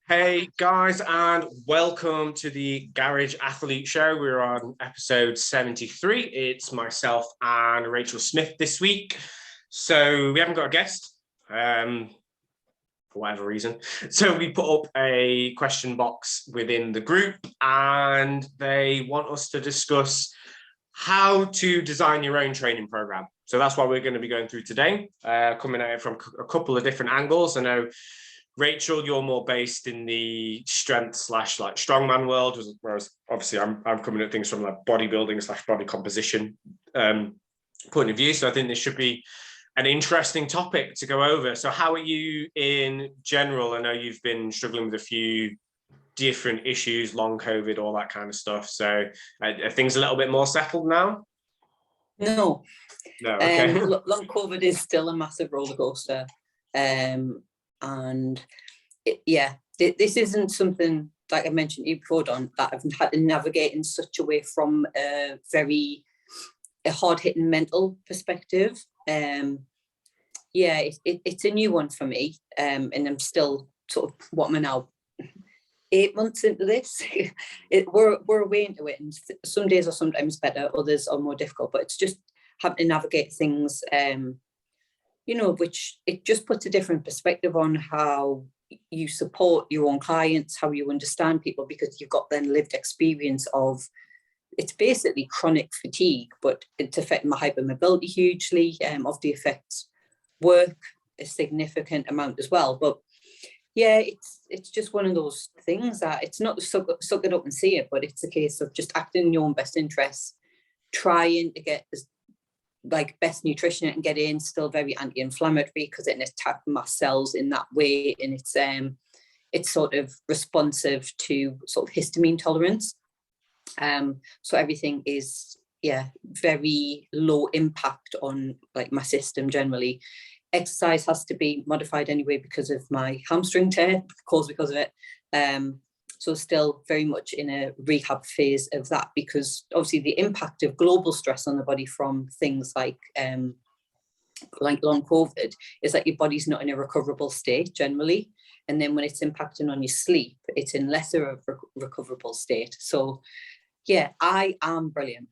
Hey guys, and welcome to the Garage Athlete Show. We're on episode 73. It's myself and Rachel Smith this week. So we haven't got a guest, for whatever reason. So we put up a question box within the group, and they want us to discuss how to design your own training program. So that's what we're going to be going through today, coming at it from a couple of different angles. I know, Rachel, you're more based in the strength slash like strongman world, whereas obviously I'm coming at things from like bodybuilding slash body composition point of view. So I think this should be an interesting topic to go over. So how are you in general? I know you've been struggling with a few different issues, long COVID, all that kind of stuff. So are things a little bit more settled now? No. Okay. Long COVID is still a massive roller coaster. This isn't something, like I mentioned to you before, Don, that I've had to navigate in such a way from a hard-hitting mental perspective. It's a new one for me, and I'm still sort of, what am I now, 8 months into this? We're a way into it, and some days are sometimes better, others are more difficult, but it's just having to navigate things, which it just puts a different perspective on how you support your own clients, how you understand people, because you've got then lived experience of, it's basically chronic fatigue, but it's affecting my hypermobility hugely, obviously affects work a significant amount as well. But yeah, it's just one of those things that it's not suck it up and see it, but it's a case of just acting in your own best interests, trying to get as best nutrition it can get in, still very anti-inflammatory because it attacks mast cells in that way, and it's sort of responsive to sort of histamine tolerance. So everything is very low impact on like my system generally. Exercise has to be modified anyway because of my hamstring tear caused because of it. So still very much in a rehab phase of that, because obviously the impact of global stress on the body from things like long COVID is that your body's not in a recoverable state generally. And then when it's impacting on your sleep, it's in lesser of a recoverable state. So yeah, I am brilliant.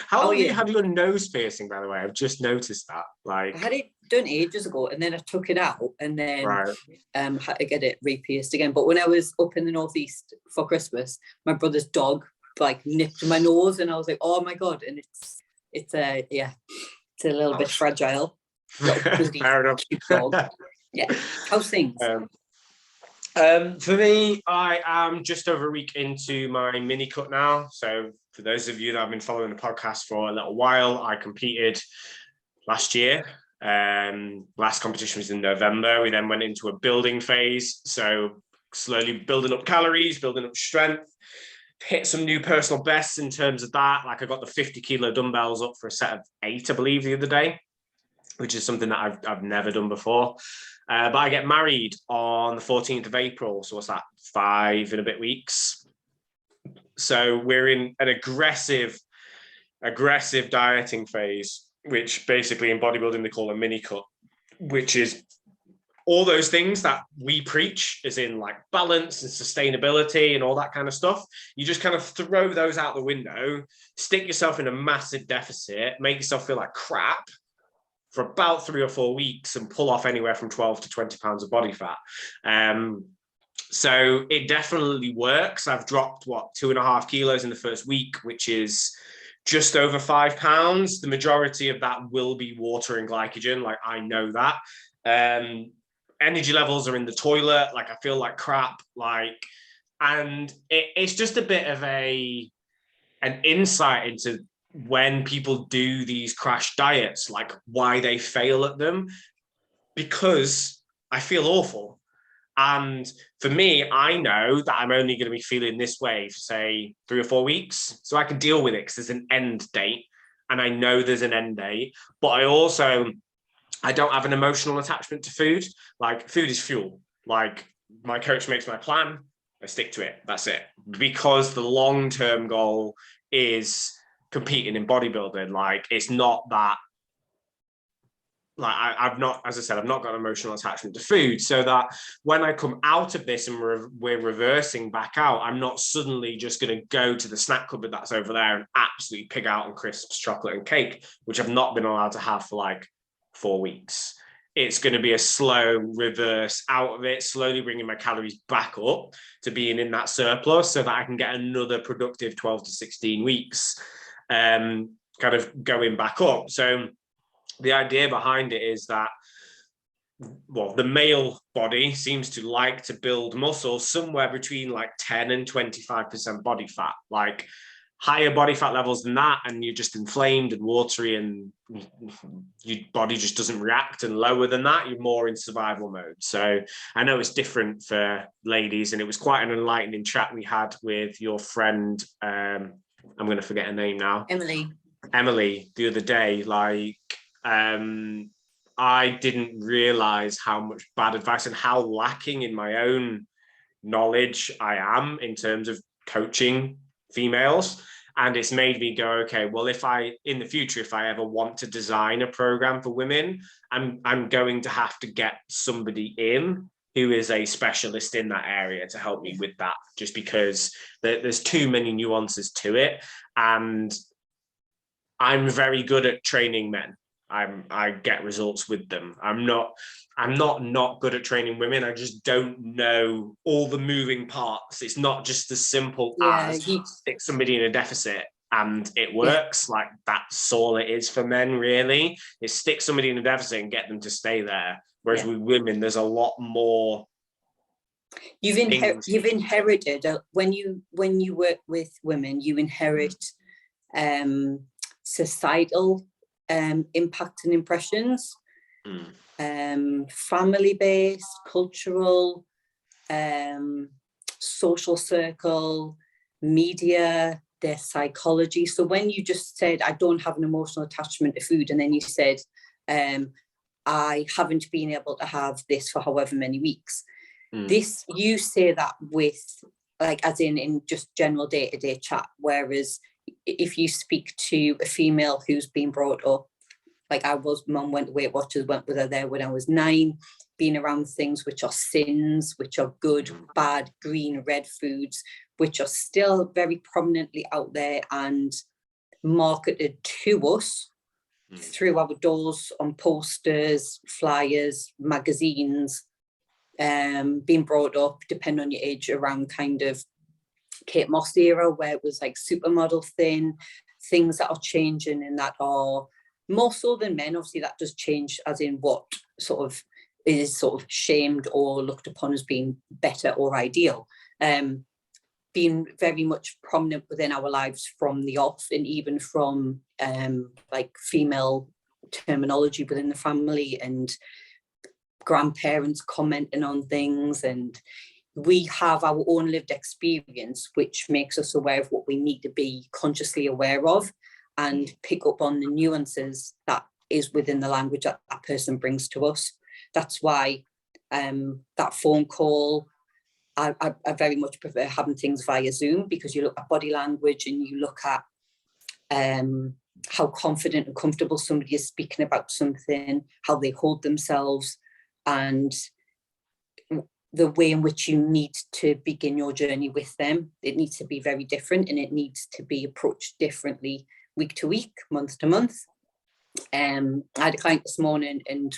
How long do you have your nose piercing, by the way? I've just noticed that. I had it done ages ago, and then I took it out, and then had to get it re-pierced again. But when I was up in the northeast for Christmas, my brother's dog nipped my nose, and I was like, "Oh my god!" And it's a little bit fragile. Fair enough. Dog. Yeah. How's things? For me, I am just over a week into my mini cut now. So for those of you that have been following the podcast for a little while, I competed last year. Last competition was in November. We then went into a building phase. So slowly building up calories, building up strength, hit some new personal bests in terms of that. Like I got the 50 kilo dumbbells up for a set of 8, I believe, the other day, which is something that I've never done before. But I get married on the 14th of April. So what's that? 5 and a bit weeks. So we're in an aggressive dieting phase, which basically in bodybuilding they call a mini cut, which is all those things that we preach, as in like balance and sustainability and all that kind of stuff. You just kind of throw those out the window, stick yourself in a massive deficit, make yourself feel like crap for about 3 or 4 weeks and pull off anywhere from 12 to 20 pounds of body fat. So it definitely works. I've dropped 2.5 kilos in the first week, which is just over 5 pounds. The majority of that will be water and glycogen. Like I know that. Energy levels are in the toilet. Like I feel like crap. And it's just a bit of an insight into when people do these crash diets, like why they fail at them, because I feel awful. And for me, I know that I'm only going to be feeling this way for say 3 or 4 weeks. So I can deal with it because there's an end date, and I know there's an end date, but I don't have an emotional attachment to food. Like food is fuel. Like my coach makes my plan, I stick to it. That's it. Because the long-term goal is competing in bodybuilding. Like it's not that like I've not, as I said, I've not got an emotional attachment to food, so that when I come out of this and we're reversing back out, I'm not suddenly just going to go to the snack cupboard that's over there and absolutely pig out on crisps, chocolate, and cake, which I've not been allowed to have for like 4 weeks. It's going to be a slow reverse out of it, slowly bringing my calories back up to being in that surplus so that I can get another productive 12 to 16 weeks kind of going back up. So the idea behind it is that, well, the male body seems to like to build muscle somewhere between like 10 and 25% body fat. Like higher body fat levels than that, and you're just inflamed and watery and your body just doesn't react, and lower than that, you're more in survival mode. So I know it's different for ladies, and it was quite an enlightening chat we had with your friend, I'm going to forget her name now. Emily, the other day. Like, I didn't realize how much bad advice and how lacking in my own knowledge I am in terms of coaching females. And it's made me go, okay, well, if I, in the future, if I ever want to design a program for women, I'm going to have to get somebody in who is a specialist in that area to help me with that, just because there's too many nuances to it. And I'm very good at training men. I get results with them. I'm not good at training women. I just don't know all the moving parts. It's not just as simple as stick somebody in a deficit and it works. Like, that's all it is for men, really. Is stick somebody in a deficit and get them to stay there. Whereas with women, there's a lot more. You've inherited when you work with women, you inherit societal impact and impressions, family-based, cultural, social circle, media, their psychology. So when you just said, I don't have an emotional attachment to food, and then you said, I haven't been able to have this for however many weeks. This, you say that with, like, as in just general day-to-day chat, whereas if you speak to a female who's been brought up, like I was, mum went to Weight Watchers, went with her there when I was 9, being around things which are sins, which are good, bad, green, red foods, which are still very prominently out there and marketed to us through our doors, on posters, flyers, magazines, being brought up, depending on your age, around kind of Kate Moss era, where it was like supermodel thin, things that are changing and that are more so than men. Obviously that does change, as in what sort of is sort of shamed or looked upon as being better or ideal, being very much prominent within our lives from the off, and even from like female terminology within the family and grandparents commenting on things. And we have our own lived experience, which makes us aware of what we need to be consciously aware of and pick up on the nuances that is within the language that that person brings to us. That's why that phone call, I very much prefer having things via Zoom, because you look at body language and you look at how confident and comfortable somebody is speaking about something, how they hold themselves, and the way in which you need to begin your journey with them. It needs to be very different, and it needs to be approached differently week to week, month to month. I had a client this morning, and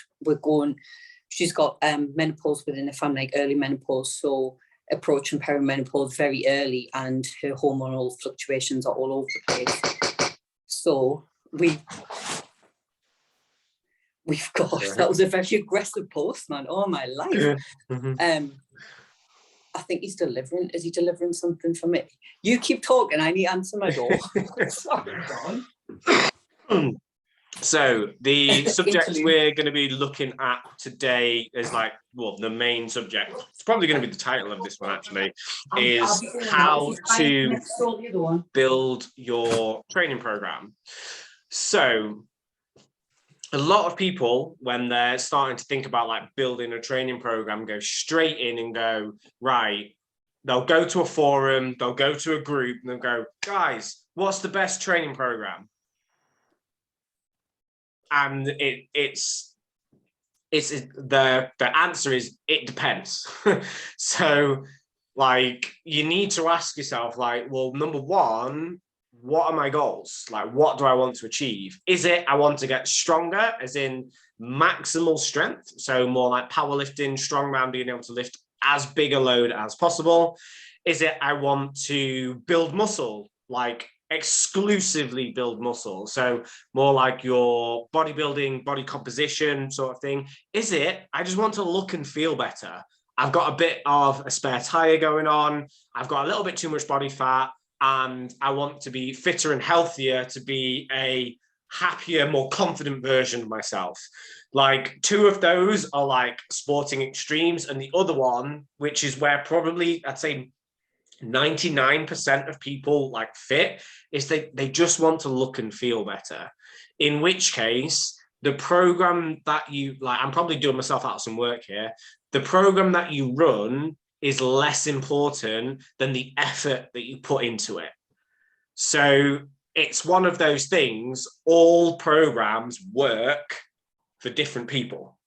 she's got menopause within the family, like early menopause, so approaching perimenopause very early, and her hormonal fluctuations are all over the place. So we've got, that was a very aggressive postman, all my life. I think he's delivering. Is he delivering something for me? You keep talking, I need to answer my door. Sorry, John. So the subject we're going to be looking at today is the main subject. It's probably going to be the title of this one, actually, is how to build your training program. So a lot of people, when they're starting to think about building a training program, go straight in and go, right, they'll go to a forum, they'll go to a group, and they'll go, guys, what's the best training program? And it's it's the answer is it depends. So like you need to ask yourself, like, well, number one, what are my goals? Like, what do I want to achieve? Is it I want to get stronger, as in maximal strength? So more like powerlifting, strongman, being able to lift as big a load as possible. Is it I want to build muscle, like exclusively build muscle? So more like your bodybuilding, body composition sort of thing. Is it I just want to look and feel better? I've got a bit of a spare tire going on. I've got a little bit too much body fat, and I want to be fitter and healthier to be a happier, more confident version of myself. Like two of those are like sporting extremes, and the other one, which is where probably I'd say 99% of people like fit, is they just want to look and feel better. In which case, the program that you like, I'm probably doing myself out of some work here. The program that you run is less important than the effort that you put into it. So it's one of those things, all programs work for different people.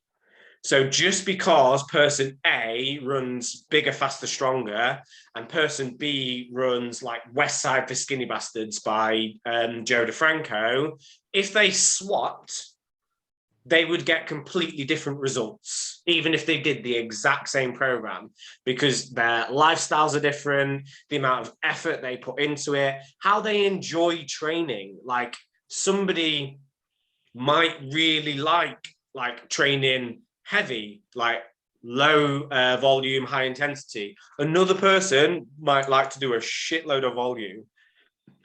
So just because person A runs bigger, faster, stronger, and person B runs like West Side for Skinny Bastards by Joe DeFranco, if they swapped, they would get completely different results, even if they did the exact same program, because their lifestyles are different, the amount of effort they put into it, how they enjoy training. Like somebody might really like training heavy, like low volume, high intensity. Another person might like to do a shitload of volume.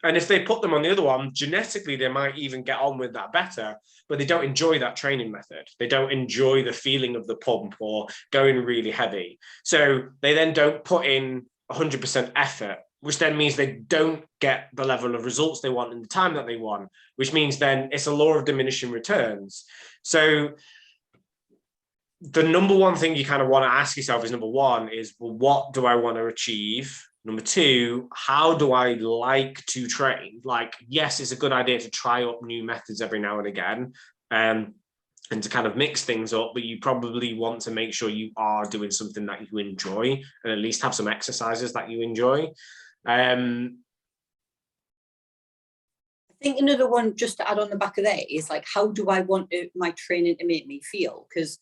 And if they put them on the other one, genetically, they might even get on with that better, but they don't enjoy that training method. They don't enjoy the feeling of the pump or going really heavy. So they then don't put in 100% effort, which then means they don't get the level of results they want in the time that they want, which means then it's a law of diminishing returns. So the number one thing you kind of want to ask yourself is, number one is, well, what do I want to achieve? Number two, how do I like to train? Like, yes, it's a good idea to try up new methods every now and again, and to kind of mix things up, but you probably want to make sure you are doing something that you enjoy, and at least have some exercises that you enjoy. I think another one, just to add on the back of that, is like, how do I want my training to make me feel? Because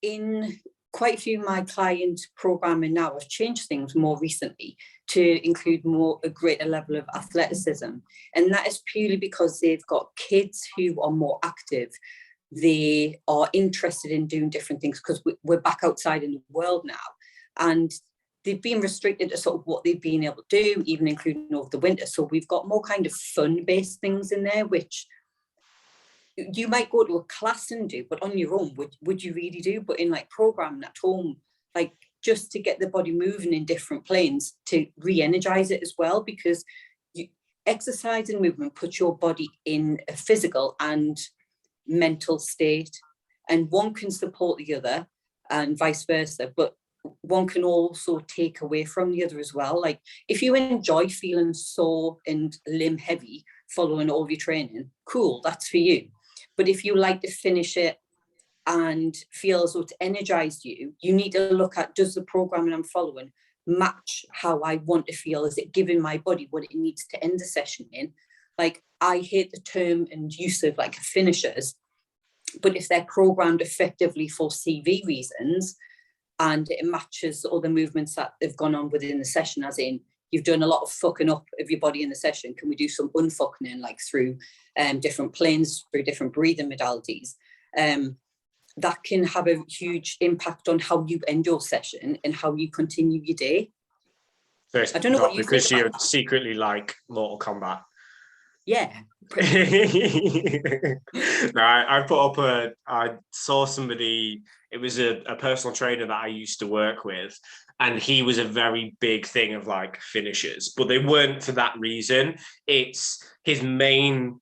in quite a few of my client programming now, I've changed things more recently to include a greater level of athleticism. And that is purely because they've got kids who are more active. They are interested in doing different things because we're back outside in the world now. And they've been restricted to sort of what they've been able to do, even including over the winter. So we've got more kind of fun-based things in there, which you might go to a class and do, but on your own, would you really do? But in like programming at home, like just to get the body moving in different planes to re-energize it as well, because exercise and movement puts your body in a physical and mental state, and one can support the other and vice versa, but one can also take away from the other as well. Like if you enjoy feeling sore and limb heavy following all your training, cool, that's for you. But if you like to finish it and feel as though it's energized you, you need to look at, does the programming I'm following match how I want to feel? Is it giving my body what it needs to end the session in? Like, I hate the term and use of like finishers, but if they're programmed effectively for CV reasons and it matches all the movements that they've gone on within the session, as in you've done a lot of fucking up of your body in the session, can we do some unfucking in, like through different planes, through different breathing modalities? That can have a huge impact on how you end your session and how you continue your day. So I don't know what you think because you that. secretly like Mortal Kombat. Yeah. No, I saw somebody, it was a personal trainer that I used to work with, and he was a very big thing of like finishers, but they weren't for that reason. It's his main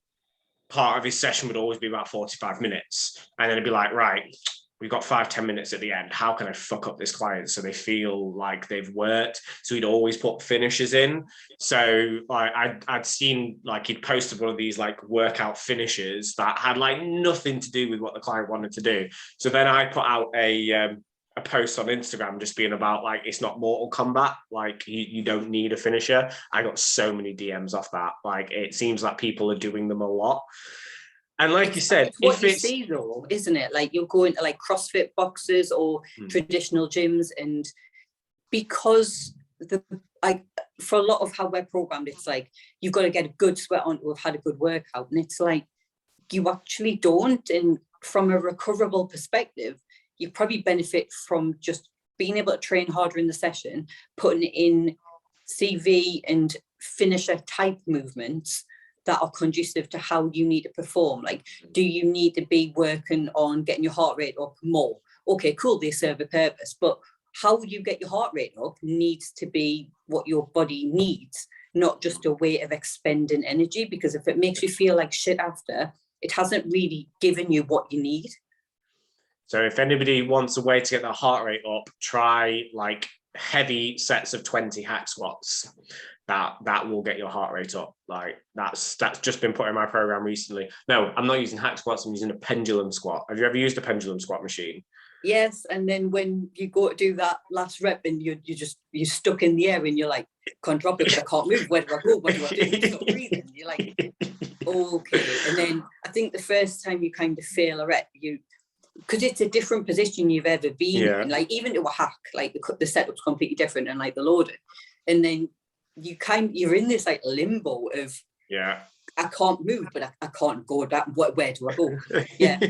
part of his session would always be about 45 minutes. And then it'd be like, right, we've got 5-10 minutes at the end. How can I fuck up this client so they feel like they've worked? So he'd always put finishes in. So like I'd seen like he'd posted one of these like workout finishes that had like nothing to do with what the client wanted to do. So then I put out a post on Instagram just being about like it's not Mortal Kombat, like you don't need a finisher. I got so many DMs off that. Like it seems like people are doing them a lot. And like you said, it's what you see though, isn't it? Like you'll go into like CrossFit boxes or traditional gyms, and because for a lot of how we're programmed, it's like you've got to get a good sweat on to have had a good workout, and it's like you actually don't. And from a recoverable perspective, you probably benefit from just being able to train harder in the session, putting in CV and finisher type movements that are conducive to how you need to perform. Like, do you need to be working on getting your heart rate up more? Okay, cool, they serve a purpose, but how you get your heart rate up needs to be what your body needs, not just a way of expending energy, because if it makes you feel like shit after, it hasn't really given you what you need. So if anybody wants a way to get their heart rate up, try like heavy sets of 20 hack squats. That will get your heart rate up. Like that's just been put in my program recently. No, I'm not using hack squats. I'm using a pendulum squat. Have you ever used a pendulum squat machine? Yes, and then when you go to do that last rep and you're stuck in the air and you're like, can't drop it, but I can't move. Where do I go? What do I do? You stop breathing. You're like, okay. And then I think the first time you kind of fail a rep, because it's a different position you've ever been in. Like even to a hack, like the setup's completely different and like the loading, and then you're in this like limbo of I can't move, but I can't go that. Where do I go? Yeah,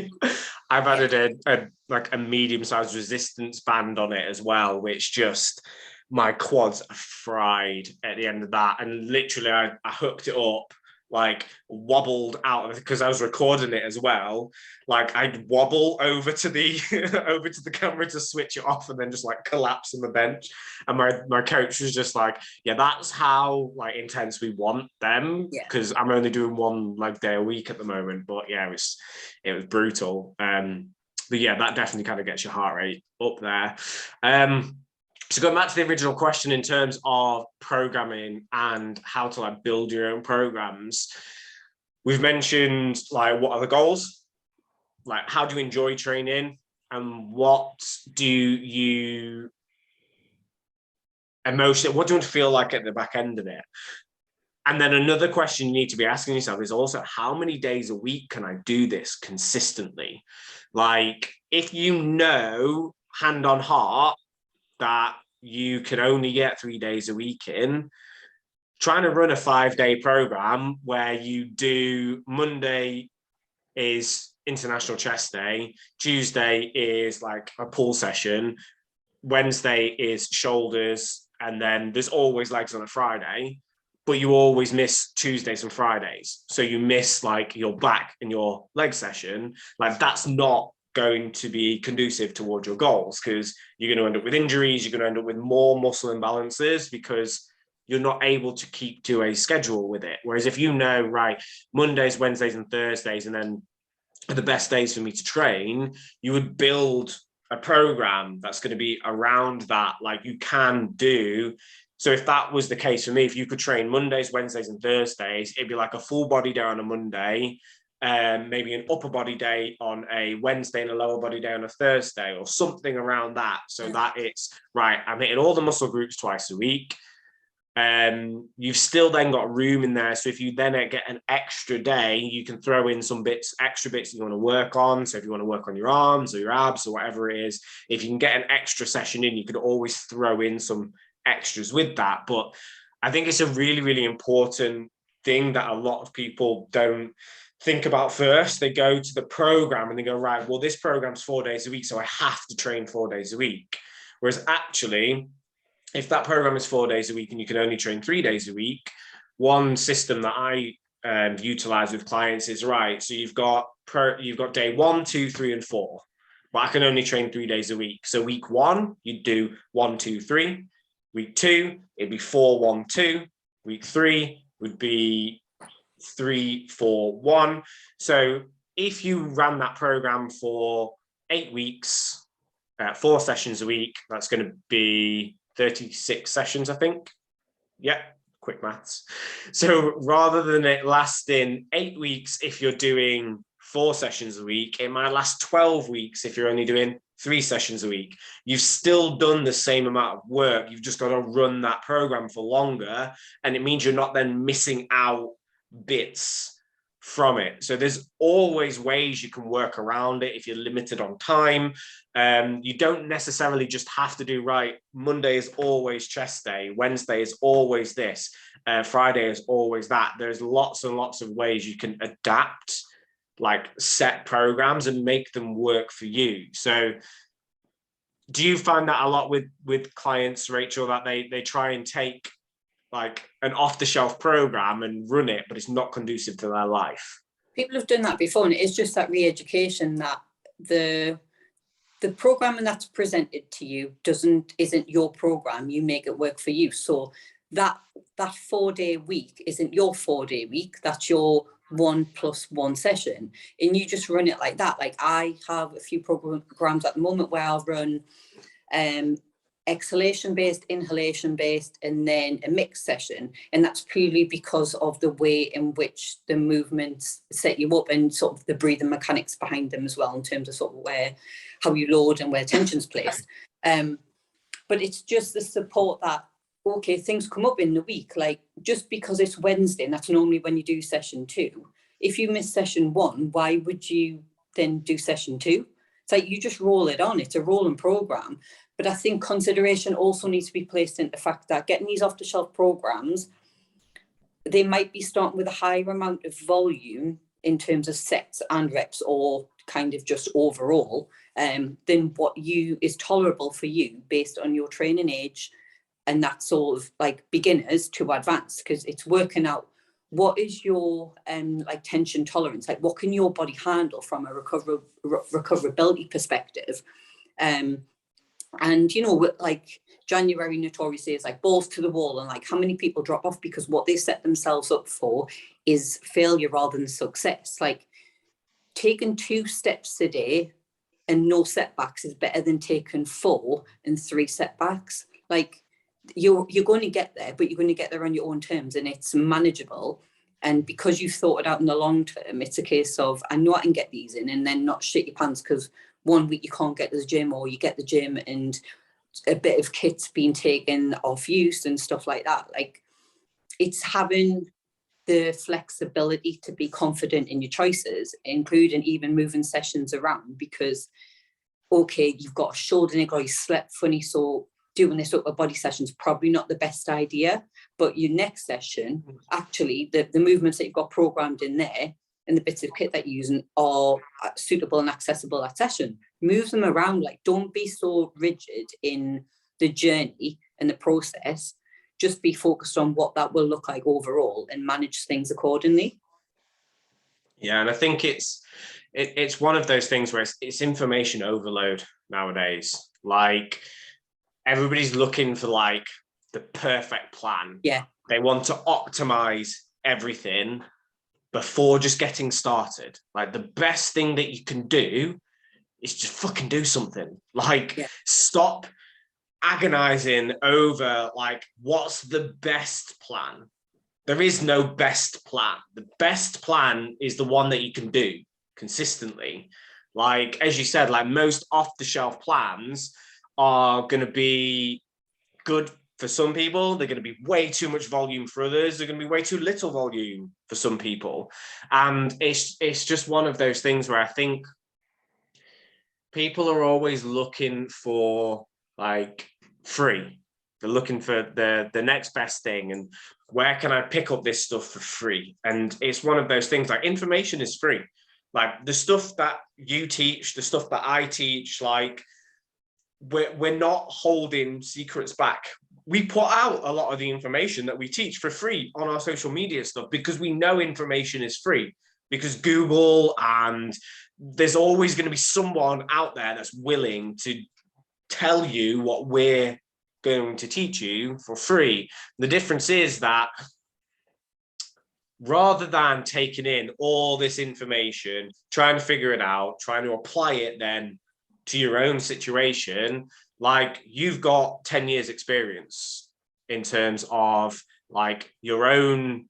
I've added a medium-sized resistance band on it as well, which just my quads are fried at the end of that, and literally I hooked it up, like wobbled out of it because I was recording it as well. Like I'd wobble over to the over to the camera to switch it off and then just like collapse on the bench. And my coach was just like, yeah, that's how like intense we want them, because I'm only doing one like day a week at the moment. But yeah, it was brutal. But yeah, that definitely kind of gets your heart rate up there. So going back to the original question in terms of programming and how to like build your own programs, we've mentioned like what are the goals, like how do you enjoy training, and what do you what do you want to feel like at the back end of it? And then another question you need to be asking yourself is also how many days a week can I do this consistently? Like if you know hand on heart that you can only get 3 days a week in, trying to run a 5-day program where you do Monday is International Chest Day, Tuesday is like a pull session, Wednesday is shoulders, and then there's always legs on a Friday, but you always miss Tuesdays and Fridays. So you miss like your back and your leg session. Like that's not going to be conducive towards your goals, because you're going to end up with injuries, you're going to end up with more muscle imbalances because you're not able to keep to a schedule with it. Whereas if you know, right, Mondays, Wednesdays, and Thursdays, and then are the best days for me to train, you would build a program that's going to be around that. Like you can do. So if that was the case for me, if you could train Mondays, Wednesdays, and Thursdays, it'd be like a full body day on a Monday, maybe an upper body day on a Wednesday and a lower body day on a Thursday, or something around that, so that it's right, I'm hitting all the muscle groups twice a week. You've still then got room in there, so if you then get an extra day, you can throw in some extra bits that you want to work on. So if you want to work on your arms or your abs or whatever it is, if you can get an extra session in, you could always throw in some extras with that. But I think it's a really, really important thing that a lot of people don't think about first. They go to the program and they go, right, well, this program's 4 days a week, so I have to train 4 days a week. Whereas actually, if that program is 4 days a week and you can only train 3 days a week, one system that I utilize with clients is, right, so you've got day 1, 2, 3, and 4, but I can only train 3 days a week. So week 1, you'd do 1, 2, 3. Week 2, it'd be 4, 1, 2. Week 3 would be 3, 4, 1. So if you ran that program for 8 weeks, 4 sessions a week. That's going to be 36 sessions, I think. Yeah, quick maths. So rather than it lasting 8 weeks if you're doing 4 sessions a week, it might last 12 weeks if you're only doing 3 sessions a week. You've still done the same amount of work. You've just got to run that program for longer. And it means you're not then missing out bits from it. So there's always ways you can work around it if you're limited on time. You don't necessarily just have to do, right, Monday is always chest day, Wednesday is always this, Friday is always that. There's lots and lots of ways you can adapt like set programs and make them work for you. So do you find that a lot with clients, Rachel, that they try and take like an off-the-shelf program and run it, but it's not conducive to their life? People have done that before, and it's just that re-education that the programming that's presented to you isn't your program. You make it work for you. So that 4-day week isn't your 4-day week. That's your 1+1 session, and you just run it like that. Like I have a few programs at the moment where I'll run exhalation based, inhalation based, and then a mixed session, and that's purely because of the way in which the movements set you up and sort of the breathing mechanics behind them as well, in terms of sort of how you load and where tension's placed. But it's just the support that, okay, things come up in the week, like just because it's Wednesday and that's normally when you do session 2, if you miss session 1, why would you then do session 2? It's like you just roll it on. It's a rolling program. But I think consideration also needs to be placed into the fact that getting these off-the-shelf programs, they might be starting with a higher amount of volume in terms of sets and reps, or kind of just overall, than what is tolerable for you based on your training age. And that's sort of like beginners to advanced, because it's working out what is your like tension tolerance, like what can your body handle from a recoverability perspective. And, you know, like January notoriously is like balls to the wall, and like how many people drop off because what they set themselves up for is failure rather than success. Like taking 2 steps a day and no setbacks is better than taking 4 and 3 setbacks. Like you're going to get there, but you're going to get there on your own terms, and it's manageable. And because you've thought it out in the long term, it's a case of, I know I can get these in, and then not shit your pants because one week you can't get to the gym, or you get the gym and a bit of kit's being taken off use and stuff like that. Like it's having the flexibility to be confident in your choices, including even moving sessions around, because okay, you've got a shoulder niggle or you slept funny, so doing this upper body session is probably not the best idea. But your next session, actually, the movements that you've got programmed in there and the bits of kit that you're using are suitable and accessible at session. Move them around. Like, don't be so rigid in the journey and the process. Just be focused on what that will look like overall and manage things accordingly. Yeah, and I think it's one of those things where it's information overload nowadays. Like everybody's looking for like the perfect plan. Yeah. They want to optimize everything before just getting started. Like the best thing that you can do is just fucking do something. Like stop agonizing over like what's the best plan. There is no best plan. The best plan is the one that you can do consistently. Like, as you said, like most off-the-shelf plans are going to be good for some people. They're going to be way too much volume for others. They're going to be way too little volume for some people. And it's just one of those things where I think people are always looking for like free. They're looking for the next best thing, and where can I pick up this stuff for free? And it's one of those things, like information is free. Like the stuff that you teach, the stuff that I teach, like we're not holding secrets back. We put out a lot of the information that we teach for free on our social media stuff because we know information is free, because Google, and there's always going to be someone out there that's willing to tell you what we're going to teach you for free. The difference is that rather than taking in all this information, trying to figure it out, trying to apply it then to your own situation, like you've got 10 years experience in terms of like your own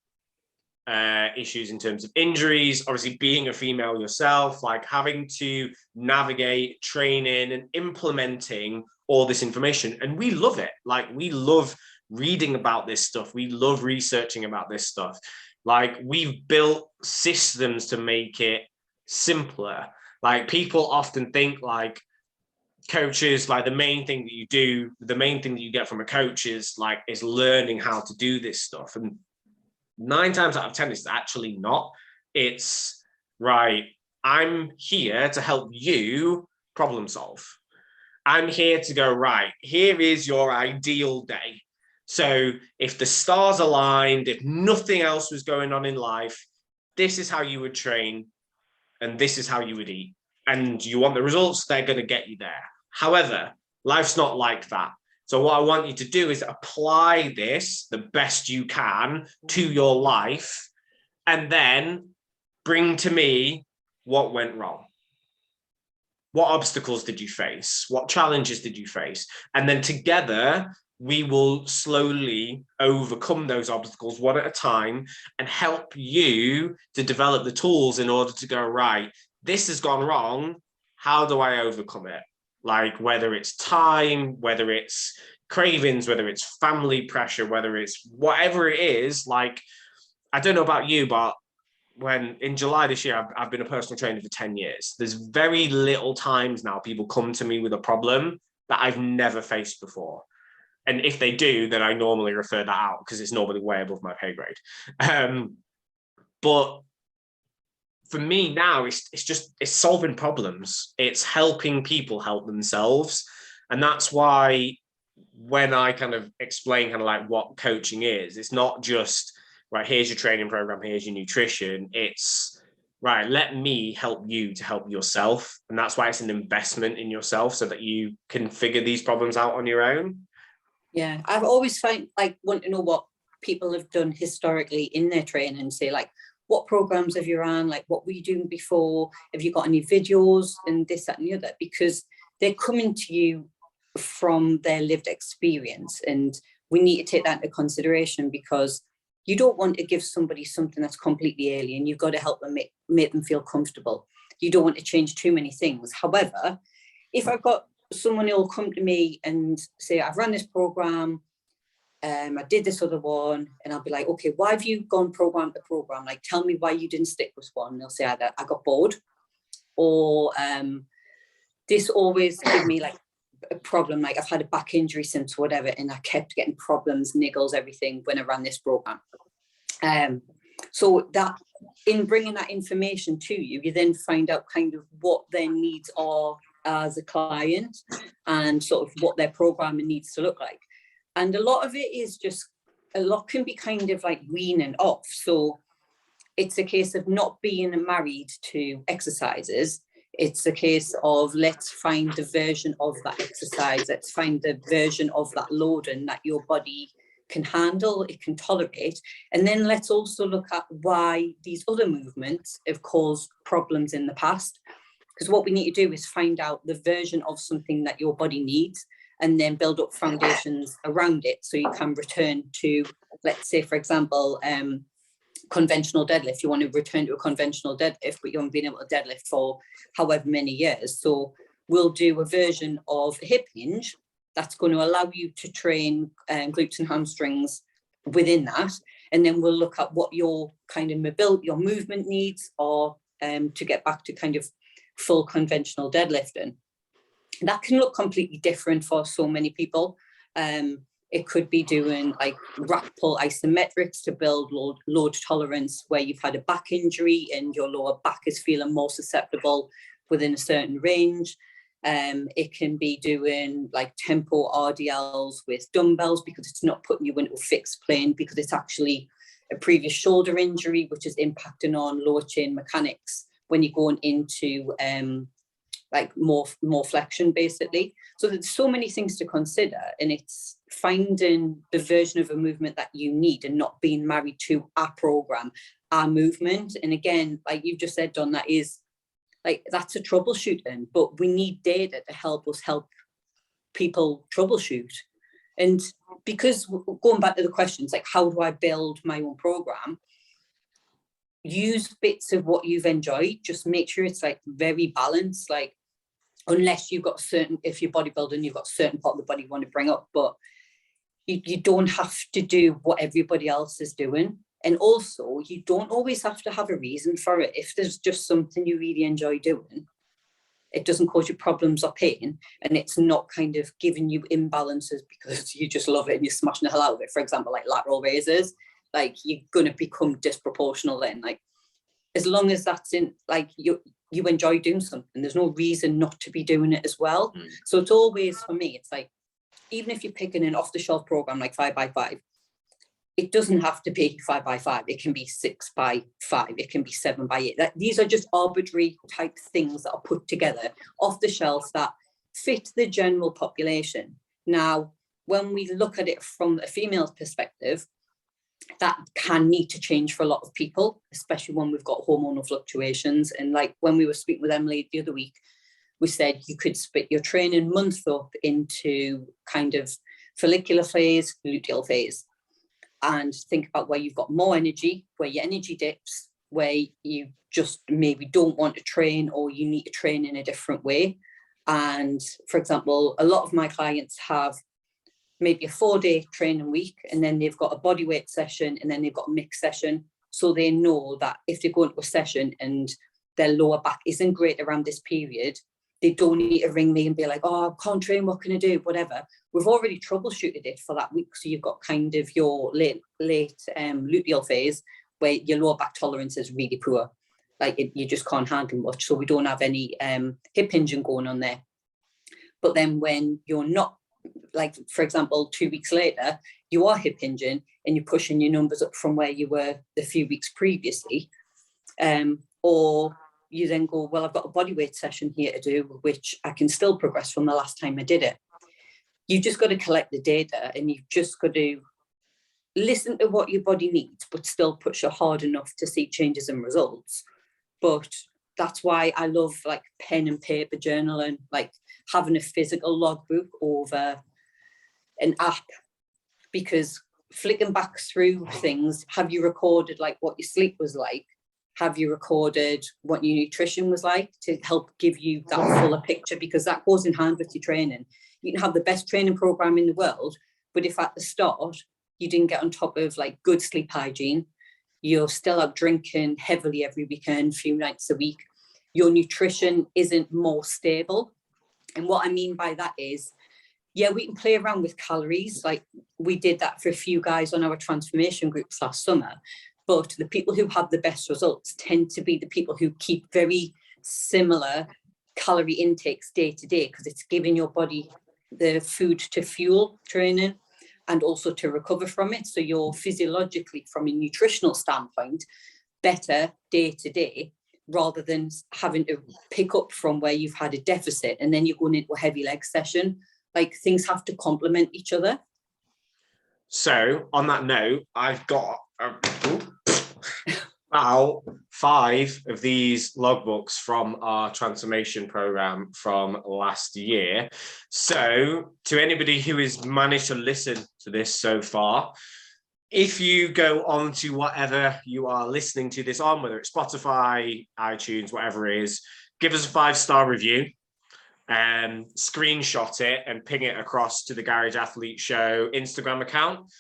issues in terms of injuries, obviously being a female yourself, like having to navigate training and implementing all this information. And we love it. Like we love reading about this stuff. We love researching about this stuff. Like we've built systems to make it simpler. Like people often think like coaches, like the main thing that you do, the main thing that you get from a coach is learning how to do this stuff. And 9 times out of 10, it's actually not. It's right. I'm here to help you problem solve. I'm here to go, right, here is your ideal day. So if the stars aligned, if nothing else was going on in life, this is how you would train and this is how you would eat. And you want the results, they're going to get you there. However, life's not like that. So what I want you to do is apply this the best you can to your life and then bring to me what went wrong. What obstacles did you face? What challenges did you face? And then together, we will slowly overcome those obstacles one at a time and help you to develop the tools in order to go, right, this has gone wrong. How do I overcome it? Like whether it's time, whether it's cravings, whether it's family pressure, whether it's whatever it is. Like, I don't know about you, but when in July this year, I've been a personal trainer for 10 years. There's very little times now people come to me with a problem that I've never faced before. And if they do, then I normally refer that out because it's normally way above my pay grade. But for me now, it's solving problems. It's helping people help themselves. And that's why when I kind of explain kind of like what coaching is, it's not just, right, here's your training program, here's your nutrition. It's, right, let me help you to help yourself. And that's why it's an investment in yourself so that you can figure these problems out on your own. Yeah, I've always want to know what people have done historically in their training, say like, what programs have you run? Like, what were you doing before? Have you got any videos and this, that, and the other? Because they're coming to you from their lived experience. And we need to take that into consideration because you don't want to give somebody something that's completely alien. You've got to help them make them feel comfortable. You don't want to change too many things. However, if I've got someone who'll come to me and say, I've run this program, I did this other one, and I'll be like, okay, why have you gone program to program? Like, tell me why you didn't stick with one. And they'll say, I got bored, or this always give me like a problem. Like I've had a back injury since whatever, and I kept getting problems, niggles, everything when I ran this program. So that in bringing that information to you, you then find out kind of what their needs are as a client and sort of what their programming needs to look like. And a lot of it is just, a lot can be kind of like weaning off. So it's a case of not being married to exercises. It's a case of let's find the version of that exercise. Let's find the version of that loading that your body can handle, it can tolerate. And then let's also look at why these other movements have caused problems in the past. Because what we need to do is find out the version of something that your body needs and then build up foundations around it so you can return to, let's say, for example, conventional deadlift. You want to return to a conventional deadlift, but you haven't been able to deadlift for however many years. So we'll do a version of a hip hinge that's going to allow you to train glutes and hamstrings within that. And then we'll look at what your kind of mobility, your movement needs are to get back to kind of full conventional deadlifting. That can look completely different for so many people. It could be doing like rack pull isometrics to build load tolerance where you've had a back injury and your lower back is feeling more susceptible within a certain range. It can be doing like tempo RDLs with dumbbells because it's not putting you into a fixed plane because it's actually a previous shoulder injury, which is impacting on lower chain mechanics when you're going into like more flexion basically. So there's so many things to consider, and it's finding the version of a movement that you need and not being married to a program, a movement. And again, like you've just said, Don, that is like that's a troubleshooting, but we need data to help us help people troubleshoot. And because going back to the questions, like how do I build my own program? Use bits of what you've enjoyed, just make sure it's like very balanced, like unless you've got certain, if you're bodybuilding, you've got a certain part of the body you want to bring up, but you don't have to do what everybody else is doing. And also you don't always have to have a reason for it. If there's just something you really enjoy doing, it doesn't cause you problems or pain, and it's not kind of giving you imbalances because you just love it and you're smashing the hell out of it. For example, like lateral raises, like you're going to become disproportional then. Like as long as that's in, like you enjoy doing something, there's no reason not to be doing it as well. So it's always, for me, it's like, even if you're picking an off-the-shelf program like 5x5, it doesn't have to be 5x5. It can be 6x5. It can be 7x8. These are just arbitrary type things that are put together off the shelf that fit the general population. Now, when we look at it from a female's perspective, that can need to change for a lot of people, especially when we've got hormonal fluctuations. And like when we were speaking with Emily the other week, we said you could split your training month up into kind of follicular phase, luteal phase, and think about where you've got more energy, where your energy dips, where you just maybe don't want to train or you need to train in a different way. And for example, a lot of my clients have maybe a 4-day training week, and then they've got a body weight session, and then they've got a mixed session. So they know that if they go into a session and their lower back isn't great around this period, they don't need to ring me and be like, oh, I can't train, what can I do? Whatever. We've already troubleshooted it for that week. So you've got kind of your late luteal phase where your lower back tolerance is really poor. Like you just can't handle much. So we don't have any hip hinging going on there. But then when you're not, like, for example, 2 weeks later, you are hip hinging and you're pushing your numbers up from where you were the few weeks previously, or you then go, well, I've got a body weight session here to do, which I can still progress from the last time I did it. You've just got to collect the data, and you've just got to listen to what your body needs, but still push it hard enough to see changes and results. But that's why I love like pen and paper journaling, like having a physical logbook over an app, because flicking back through things, have you recorded like what your sleep was like? Have you recorded what your nutrition was like to help give you that fuller picture? Because that goes in hand with your training. You can have the best training program in the world, but if at the start you didn't get on top of like good sleep hygiene, you're still out drinking heavily every weekend, few nights a week, your nutrition isn't more stable. And what I mean by that is, yeah, we can play around with calories. Like we did that for a few guys on our transformation groups last summer. But the people who have the best results tend to be the people who keep very similar calorie intakes day to day, because it's giving your body the food to fuel training and also to recover from it. So you're physiologically, from a nutritional standpoint, better day to day, rather than having to pick up from where you've had a deficit and then you're going into a heavy leg session. Like things have to complement each other. So on that note, I've got about 5 of these logbooks from our transformation program from last year. So to anybody who has managed to listen to this so far, if you go on to whatever you are listening to this on, whether it's Spotify, iTunes, whatever it is, give us a 5-star review and screenshot it and ping it across to the Garage Athlete Show Instagram account.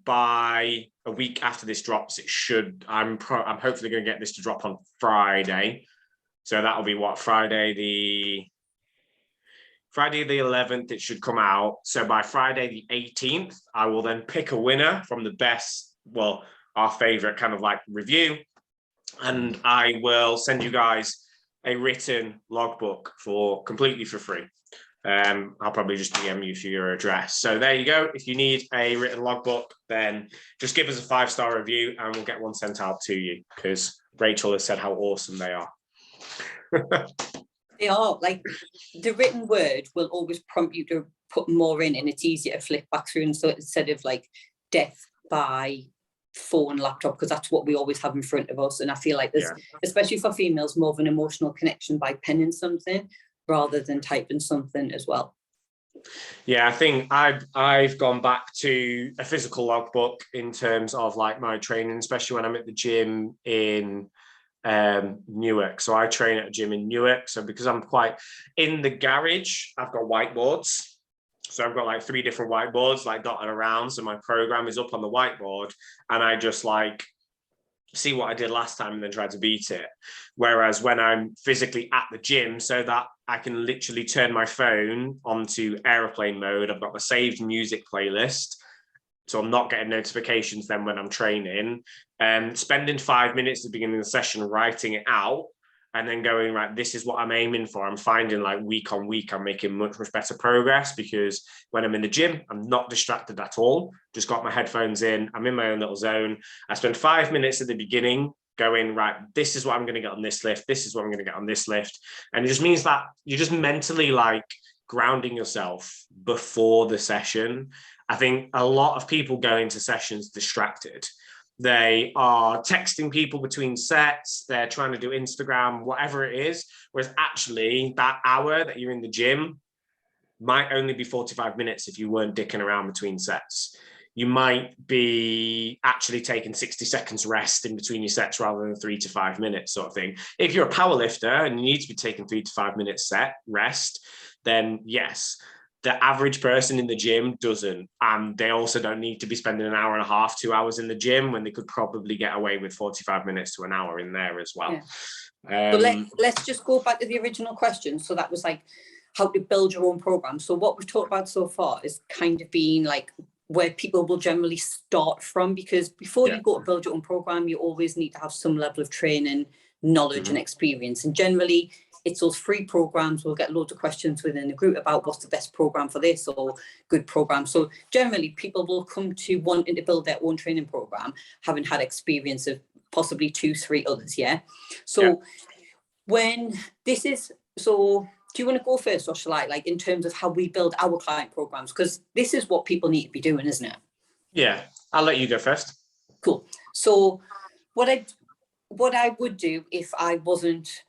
By a week after this drops, it should, I'm hopefully going to get this to drop on Friday. So that'll be what, Friday the 11th, it should come out. So by Friday the 18th, I will then pick a winner from the best, well, our favorite kind of like review. And I will send you guys a written logbook completely for free. I'll probably just DM you for your address. So there you go. If you need a written logbook, then just give us a 5-star review and we'll get one sent out to you, because Rachel has said how awesome they are. They are, like, the written word will always prompt you to put more in, and it's easier to flip back through. And so instead of like death by phone, laptop, because that's what we always have in front of us. And I feel like there's, especially for females, more of an emotional connection by penning something rather than typing something as well. Yeah, I think I've gone back to a physical logbook in terms of like my training, especially when I'm at the gym in Newark. So I train at a gym in Newark. So because I'm quite in the garage, I've got whiteboards. So I've got like 3 different whiteboards like dotted around. So my program is up on the whiteboard and I just like see what I did last time and then try to beat it. Whereas when I'm physically at the gym, so that I can literally turn my phone onto airplane mode, I've got the saved music playlist. So I'm not getting notifications then when I'm training. Spending 5 minutes at the beginning of the session writing it out and then going, right, this is what I'm aiming for. I'm finding like week on week, I'm making much, much better progress because when I'm in the gym, I'm not distracted at all. Just got my headphones in. I'm in my own little zone. I spend 5 minutes at the beginning going, right, this is what I'm going to get on this lift. This is what I'm going to get on this lift. And it just means that you're just mentally like grounding yourself before the session. I think a lot of people go into sessions distracted. They are texting people between sets. They're trying to do Instagram, whatever it is. Whereas actually that hour that you're in the gym might only be 45 minutes if you weren't dicking around between sets. You might be actually taking 60 seconds rest in between your sets rather than 3 to 5 minutes sort of thing. If you're a power lifter and you need to be taking 3 to 5 minutes set rest, then yes. The average person in the gym doesn't. And they also don't need to be spending an hour and a half, 2 hours in the gym when they could probably get away with 45 minutes to an hour in there as well. Yeah. But let's just go back to the original question. So that was like how to build your own program. So what we've talked about so far is kind of being like where people will generally start from, because before you go to build your own program, you always need to have some level of training, knowledge and experience. And generally, it's those free programs. We'll get loads of questions within the group about what's the best program for this or good program. So generally, people will come to wanting to build their own training program, having had experience of possibly 2, 3 others. Yeah. So when this is, so do you want to go first or shall I, like in terms of how we build our client programs? Because this is what people need to be doing, isn't it? Yeah, I'll let you go first. Cool. So what I would do if I wasn't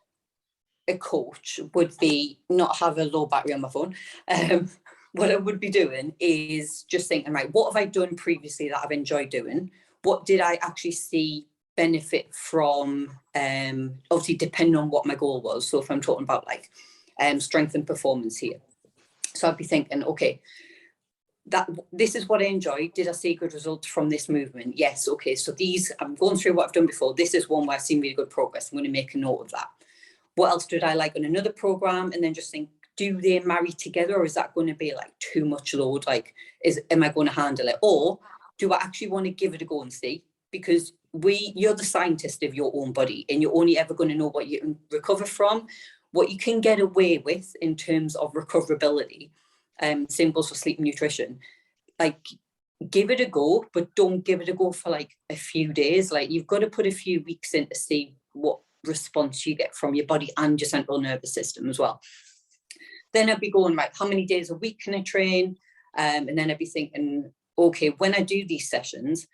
a coach would be not have a low battery on my phone. What I would be doing is just thinking, right, what have I done previously that I've enjoyed doing? What did I actually see benefit from? Obviously, depending on what my goal was. So if I'm talking about like strength and performance here, so I'd be thinking, okay, this is what I enjoyed. Did I see good results from this movement? Yes. Okay. So I'm going through what I've done before. This is one where I've seen really good progress. I'm going to make a note of that. What else did I like on another program? And then just think, do they marry together, or is that going to be like too much load? Like, am I going to handle it? Or do I actually want to give it a go and see? Because you're the scientist of your own body, and you're only ever going to know what you can recover from, what you can get away with in terms of recoverability. Same goes for sleep and nutrition. Like, give it a go, but don't give it a go for like a few days. Like, you've got to put a few weeks in to see what response you get from your body and your central nervous system as well. Then I'd be going, right, how many days a week can I train? And then I'd be thinking, okay, when I do these sessions,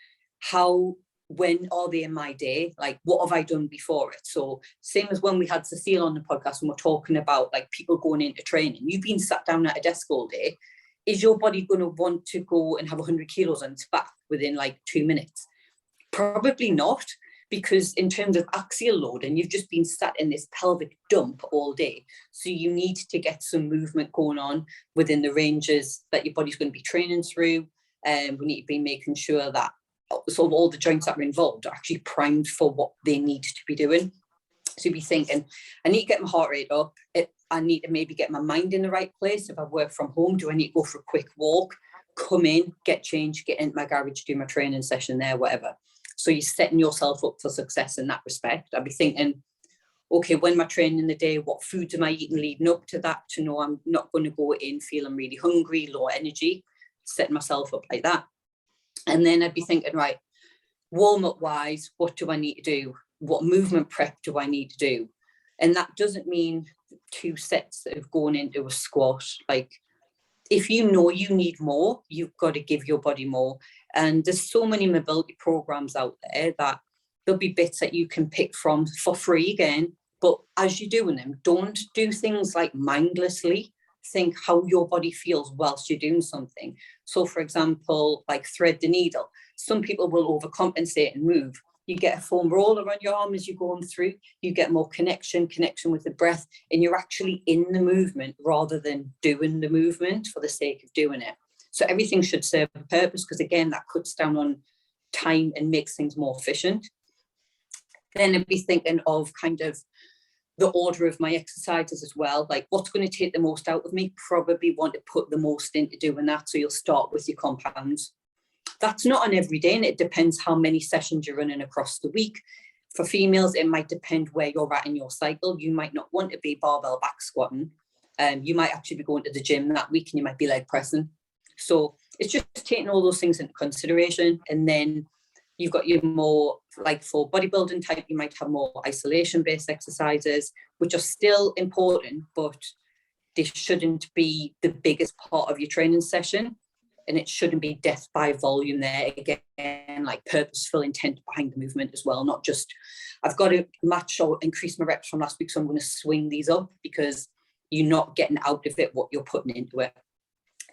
when are they in my day? Like, what have I done before it? So same as when we had Cecile on the podcast and we're talking about like people going into training, you've been sat down at a desk all day. Is your body going to want to go and have 100 kilos on its back within like 2 minutes? Probably not. Because in terms of axial loading, you've just been sat in this pelvic dump all day. So you need to get some movement going on within the ranges that your body's going to be training through. And we need to be making sure that sort of all the joints that are involved are actually primed for what they need to be doing. So you'd be thinking, I need to get my heart rate up. I need to maybe get my mind in the right place. If I work from home, do I need to go for a quick walk, come in, get changed, get into my garage, do my training session there, whatever. So you're setting yourself up for success in that respect. I'd be thinking, okay, when am I training in the day? What foods am I eating leading up to that to know I'm not going to go in feeling really hungry, low energy, setting myself up like that. And then I'd be thinking, right, warm-up wise, what do I need to do? What movement prep do I need to do? And that doesn't mean 2 sets of going into a squat. Like, if you know you need more, you've got to give your body more. And there's so many mobility programs out there that there'll be bits that you can pick from for free again. But as you're doing them, don't do things like mindlessly. Think how your body feels whilst you're doing something. So, for example, like thread the needle. Some people will overcompensate and move. You get a foam roller on your arm as you're going through. You get more connection with the breath, and you're actually in the movement rather than doing the movement for the sake of doing it. So everything should serve a purpose, because again, that cuts down on time and makes things more efficient. Then I'd be thinking of kind of the order of my exercises as well. Like, what's going to take the most out of me? Probably want to put the most into doing that. So you'll start with your compounds. That's not on every day, and it depends how many sessions you're running across the week. For females, it might depend where you're at in your cycle. You might not want to be barbell back squatting. You might actually be going to the gym that week, and you might be leg pressing. So it's just taking all those things into consideration. And then you've got your more, like for bodybuilding type, you might have more isolation-based exercises, which are still important, but they shouldn't be the biggest part of your training session. And it shouldn't be death by volume there. Again, like purposeful intent behind the movement as well, not just, I've got to match or increase my reps from last week, so I'm going to swing these up, because you're not getting out of it what you're putting into it.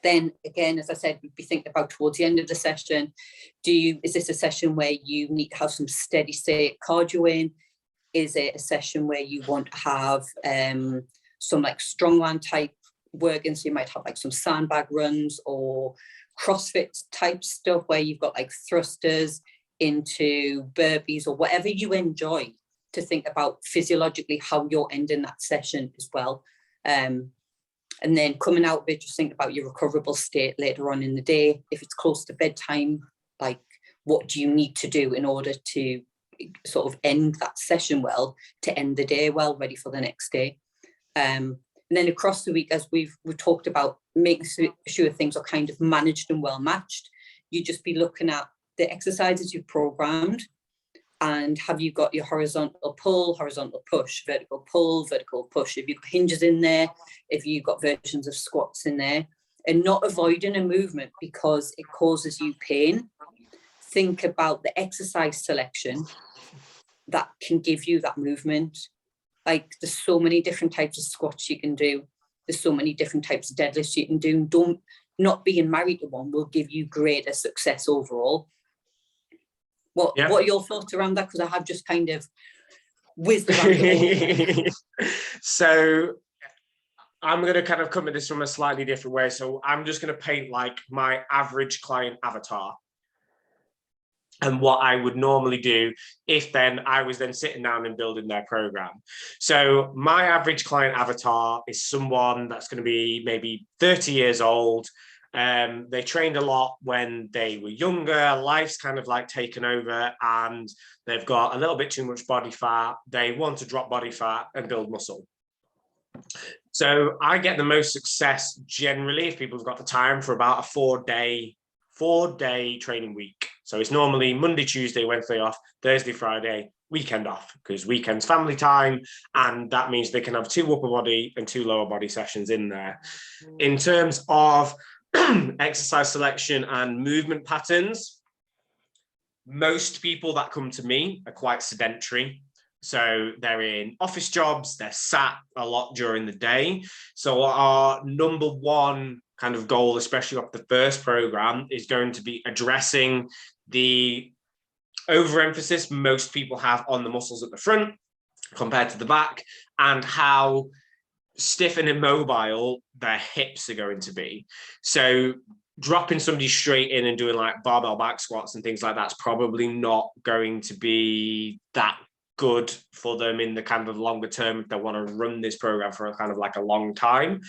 Then again, as I said, we'd be thinking about towards the end of the session, is this a session where you need to have some steady state cardio in? Is it a session where you want to have some like strongman type work in? So you might have like some sandbag runs or CrossFit type stuff where you've got like thrusters into burpees or whatever you enjoy, to think about physiologically how you're ending that session as well. And then coming out of it, just think about your recoverable state later on in the day. If it's close to bedtime, like what do you need to do in order to sort of end that session well, to end the day well, ready for the next day. And then across the week, as we've talked about, making sure things are kind of managed and well matched. You just be looking at the exercises you've programmed, and have you got your horizontal pull, horizontal push, vertical pull, vertical push? If you've got hinges in there, if you've got versions of squats in there, and not avoiding a movement because it causes you pain. Think about the exercise selection that can give you that movement. Like, there's so many different types of squats you can do. There's so many different types of deadlifts you can do. Not being married to one will give you greater success overall. What are your thoughts around that? Because I have just kind of whizzed around it all. So I'm going to kind of come at this from a slightly different way. So I'm just going to paint like my average client avatar and what I would normally do if then I was then sitting down and building their program. So my average client avatar is someone that's going to be maybe 30 years old. They trained a lot when they were younger. Life's kind of like taken over and they've got a little bit too much body fat. They want to drop body fat and build muscle. So I get the most success generally if people have got the time for about a four-day training week. So it's normally Monday, Tuesday, Wednesday off, Thursday, Friday, weekend off, because weekend's family time, and that means they can have 2 upper body and 2 lower body sessions in there. In terms of exercise selection and movement patterns, most people that come to me are quite sedentary. So they're in office jobs, they're sat a lot during the day. So our number one kind of goal, especially off the first program, is going to be addressing the overemphasis most people have on the muscles at the front compared to the back, and how stiff and immobile their hips are going to be. So dropping somebody straight in and doing like barbell back squats and things like that's probably not going to be that good for them in the kind of longer term if they want to run this program for a kind of like a long time.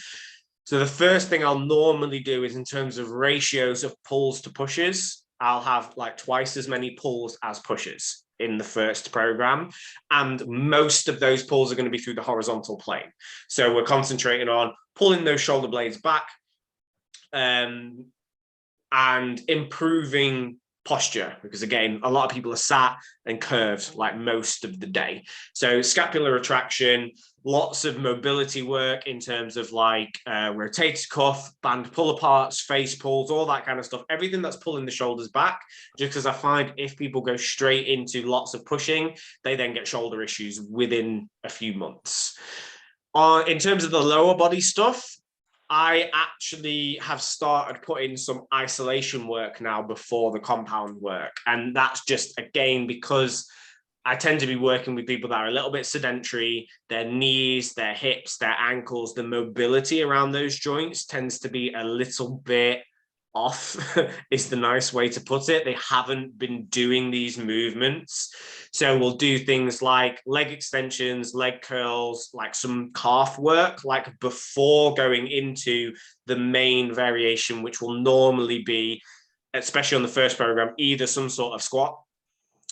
So the first thing I'll normally do is, in terms of ratios of pulls to pushes, I'll have like twice as many pulls as pushes in the first program. And most of those pulls are going to be through the horizontal plane. So we're concentrating on pulling those shoulder blades back and improving posture, because again, a lot of people are sat and curved like most of the day. So scapular retraction, lots of mobility work in terms of like rotator cuff, band pull aparts, face pulls, all that kind of stuff, everything that's pulling the shoulders back, just because I find if people go straight into lots of pushing, they then get shoulder issues within a few months. In terms of the lower body stuff, I actually have started putting some isolation work now before the compound work. And that's just, again, because I tend to be working with people that are a little bit sedentary, their knees, their hips, their ankles, the mobility around those joints tends to be a little bit off is the nice way to put it. They haven't been doing these movements. So we'll do things like leg extensions, leg curls, like some calf work, like before going into the main variation, which will normally be, especially on the first program, either some sort of squat,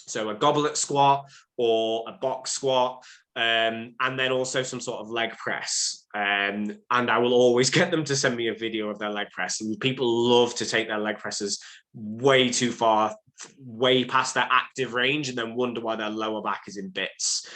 so a goblet squat or a box squat, and then also some sort of leg press. And I will always get them to send me a video of their leg press. And people love to take their leg presses way too far, way past their active range, and then wonder why their lower back is in bits.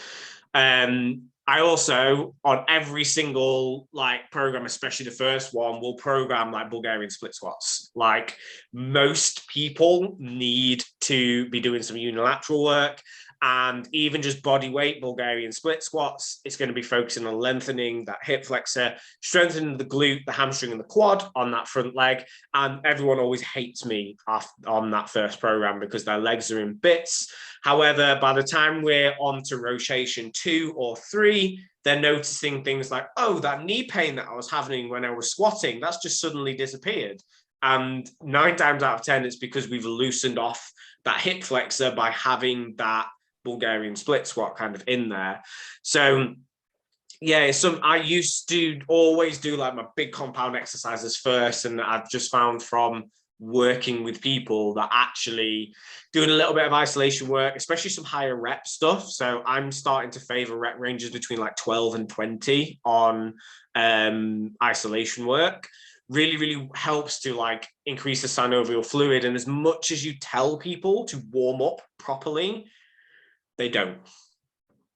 I also, on every single like program, especially the first one, will program like Bulgarian split squats. Like most people need to be doing some unilateral work, and even just body weight Bulgarian split squats, it's going to be focusing on lengthening that hip flexor, strengthening the glute, the hamstring, and the quad on that front leg. And everyone always hates me on that first program because their legs are in bits. However, by the time we're on to rotation 2 or 3, they're noticing things like, oh, that knee pain that I was having when I was squatting, that's just suddenly disappeared. And 9 times out of 10, it's because we've loosened off that hip flexor by having that Bulgarian split squat kind of in there. So yeah, I used to always do like my big compound exercises first, and I've just found from working with people that actually doing a little bit of isolation work, especially some higher rep stuff. So I'm starting to favor rep ranges between like 12 and 20 on isolation work. Really, really helps to like increase the synovial fluid. And as much as you tell people to warm up properly, they don't.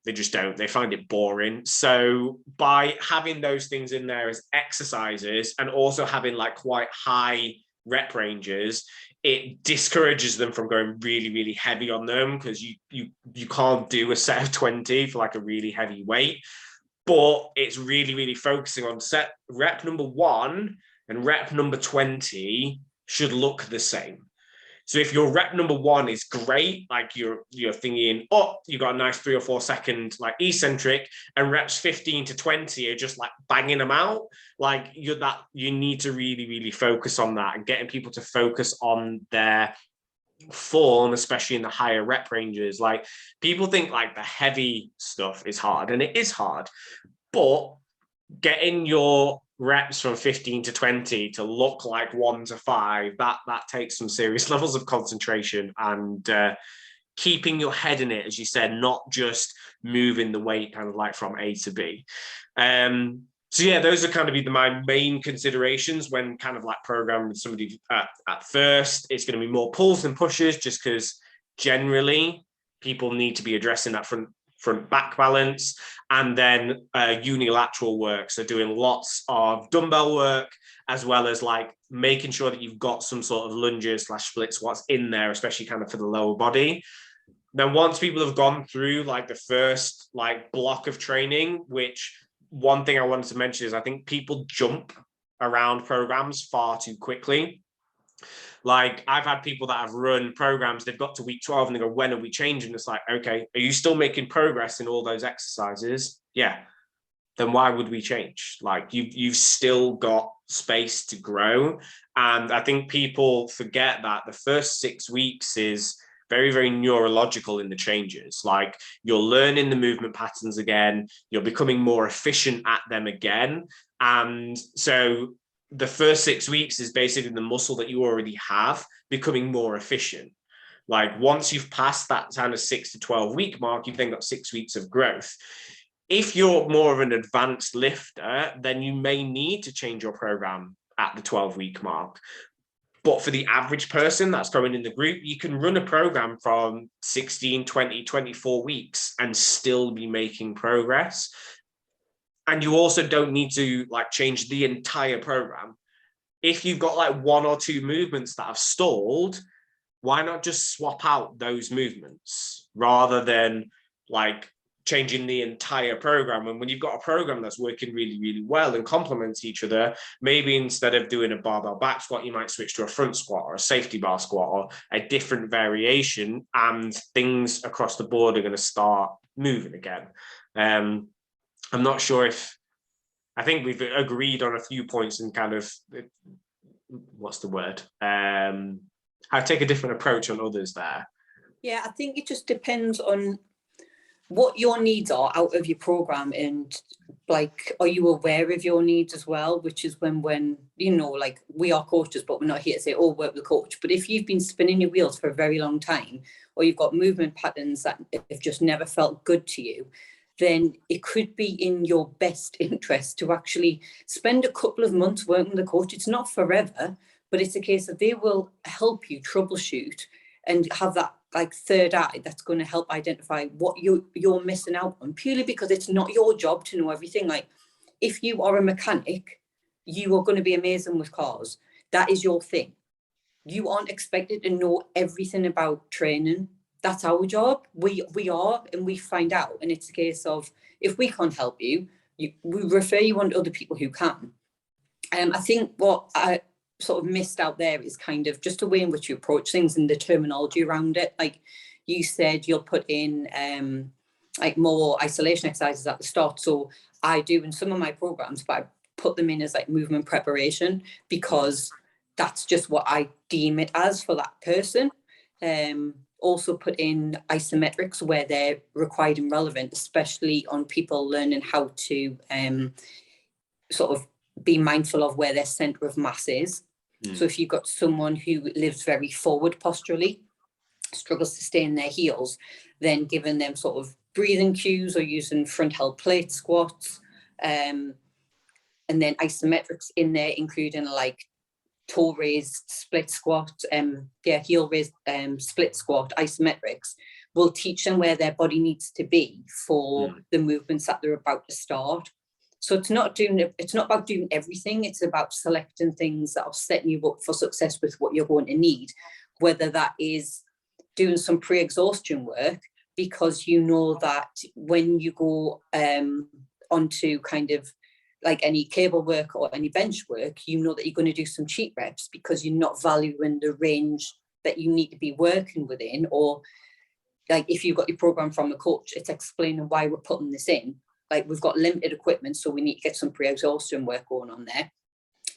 They just don't. They find it boring. So by having those things in there as exercises and also having like quite high rep ranges, it discourages them from going really, really heavy on them, because you can't do a set of 20 for like a really heavy weight. But it's really, really focusing on set rep number 1 and rep number 20 should look the same. So if your rep number 1 is great, like you're thinking, oh, you got a nice 3 or 4 second like eccentric, and reps 15 to 20 are just like banging them out, like you need to really, really focus on that and getting people to focus on their form, especially in the higher rep ranges. Like people think like the heavy stuff is hard, and it is hard, but getting your reps from 15 to 20 to look like 1 to 5, that takes some serious levels of concentration and keeping your head in it, as you said, not just moving the weight kind of like from A to B. So yeah, those are kind of my main considerations when kind of like programming with somebody at first. It's going to be more pulls than pushes, just because generally people need to be addressing that front back balance, and then unilateral work. So doing lots of dumbbell work, as well as like making sure that you've got some sort of lunges / split squats in there, especially kind of for the lower body. Then once people have gone through like the first like block of training, which one thing I wanted to mention is I think people jump around programs far too quickly. Like I've had people that have run programs, they've got to week 12 and they go, when are we changing? It's like, okay, are you still making progress in all those exercises? Yeah. Then why would we change? Like you've still got space to grow. And I think people forget that the first 6 weeks is very, very neurological in the changes. Like you're learning the movement patterns again, you're becoming more efficient at them again. And so the first 6 weeks is basically the muscle that you already have becoming more efficient. Like once you've passed that kind of 6 to 12 week mark, you've then got 6 weeks of growth. If you're more of an advanced lifter, then you may need to change your program at the 12-week mark. But for the average person that's going in the group, you can run a program from 16, 20, 24 weeks and still be making progress. And you also don't need to like change the entire program. If you've got like one or two movements that have stalled, why not just swap out those movements rather than like changing the entire program? And when you've got a program that's working really, really well and complements each other, maybe instead of doing a barbell back squat, you might switch to a front squat or a safety bar squat or a different variation, and things across the board are going to start moving again. I'm not sure if, I think we've agreed on a few points and kind of, what's the word? I take a different approach on others there. Yeah, I think it just depends on what your needs are out of your program, and like, are you aware of your needs as well? Which is when you know, like, we are coaches, but we're not here to say, oh, work with the coach. But if you've been spinning your wheels for a very long time, or you've got movement patterns that have just never felt good to you, then it could be in your best interest to actually spend a couple of months working with the coach. It's not forever, but it's a case that they will help you troubleshoot and have that like third eye that's going to help identify what you're missing out on, purely because it's not your job to know everything. Like, if you are a mechanic, you are going to be amazing with cars. That is your thing. You aren't expected to know everything about training. That's our job. We are, and we find out. And it's a case of, if we can't help you, we refer you on to other people who can. I think what I sort of missed out there is kind of just the way in which you approach things and the terminology around it. Like you said, you'll put in like more isolation exercises at the start. So I do in some of my programs, but I put them in as like movement preparation, because that's just what I deem it as for that person. Also put in isometrics where they're required and relevant, especially on people learning how to sort of be mindful of where their center of mass is. So if you've got someone who lives very forward posturally, struggles to stay in their heels, then giving them sort of breathing cues or using front held plate squats, and then isometrics in there, including like toe raised split squat, heel raised split squat. Isometrics will teach them where their body needs to be for the movements that they're about to start. So it's not about doing everything. It's about selecting things that are setting you up for success with what you're going to need, whether that is doing some pre-exhaustion work, because you know that when you go onto kind of like any cable work or any bench work, you know that you're going to do some cheat reps because you're not valuing the range that you need to be working within. Or like if you've got your program from a coach, it's explaining why we're putting this in. Like, we've got limited equipment, so we need to get some pre-exhaustion work going on there.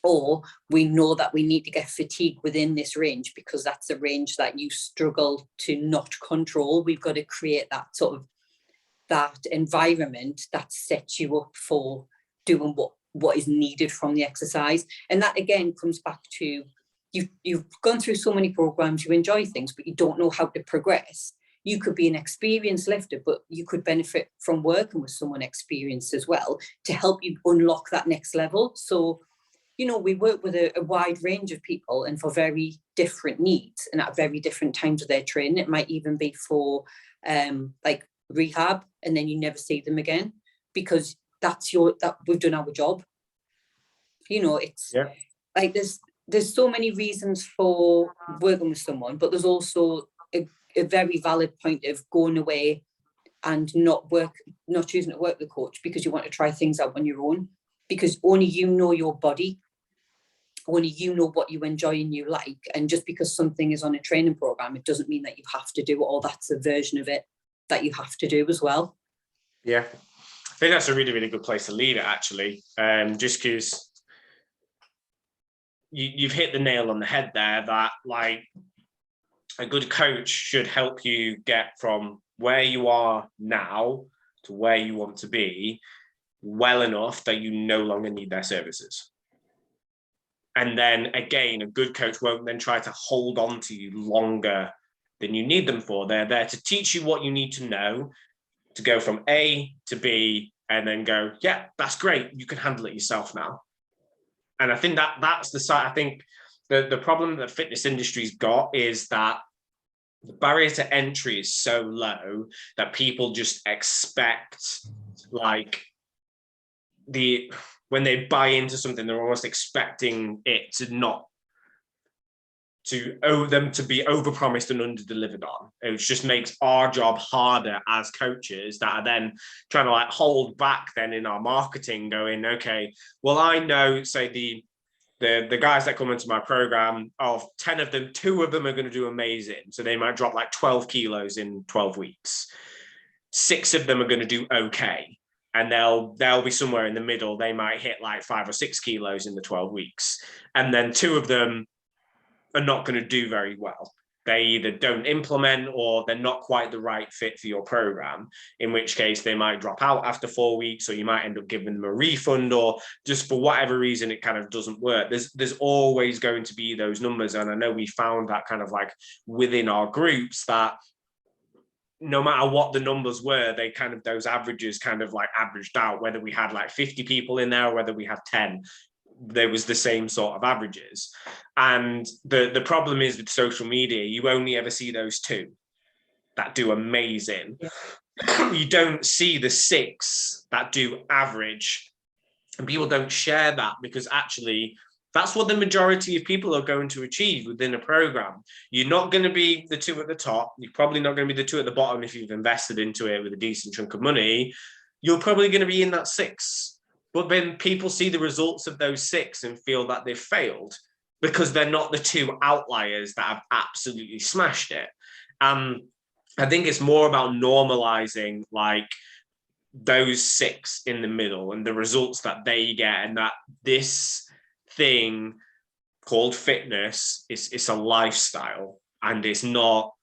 Or we know that we need to get fatigue within this range because that's a range that you struggle to not control. We've got to create that sort of that environment that sets you up for doing what is needed from the exercise. And that again comes back to you've gone through so many programs, you enjoy things, but you don't know how to progress. You could be an experienced lifter, but you could benefit from working with someone experienced as well to help you unlock that next level. So, you know, we work with a wide range of people and for very different needs and at very different times of their training. It might even be for like rehab, and then you never see them again because that we've done our job. You know, it's like there's so many reasons for working with someone, but there's also a very valid point of going away and not choosing to work with the coach because you want to try things out on your own, because only you know your body, only you know what you enjoy and you like. And just because something is on a training program, it doesn't mean that you have to do it, or that's a version of it that you have to do as well. Yeah, I think that's a really, really good place to leave it, actually. Just because you've hit the nail on the head there, that like a good coach should help you get from where you are now to where you want to be well enough that you no longer need their services. And then again, a good coach won't then try to hold on to you longer than you need them for. They're there to teach you what you need to know to go from A to B and then go, yeah, that's great. You can handle it yourself now. And I think that's the side. I think the problem that fitness industry's got is that the barrier to entry is so low that people just expect, like, when they buy into something, they're almost expecting it to not to owe them to be overpromised and underdelivered on. It just makes our job harder as coaches that are then trying to like hold back then in our marketing, going, okay, well, I know, say the guys that come into my program, of 10 of them, 2 of them are going to do amazing. So they might drop like 12 kilos in 12 weeks. 6 of them are going to do okay. And they'll be somewhere in the middle. They might hit like 5 or 6 kilos in the 12 weeks. And then 2 of them are not going to do very well. They either don't implement or they're not quite the right fit for your program, in which case they might drop out after 4 weeks, or you might end up giving them a refund, or just for whatever reason, it kind of doesn't work. There's always going to be those numbers. And I know we found that kind of like within our groups that no matter what the numbers were, they kind of, those averages kind of like averaged out, whether we had like 50 people in there or whether we had 10. There was the same sort of averages. And the problem is with social media, you only ever see those 2 that do amazing. Yeah. You don't see the 6 that do average. And people don't share that, because actually that's what the majority of people are going to achieve within a program. You're not going to be the 2 at the top. You're probably not going to be the 2 at the bottom if you've invested into it with a decent chunk of money. You're probably going to be in that 6. But then people see the results of those 6 and feel that they've failed because they're not the 2 outliers that have absolutely smashed it. I think it's more about normalizing like those 6 in the middle and the results that they get, and that this thing called fitness it's a lifestyle, and it's not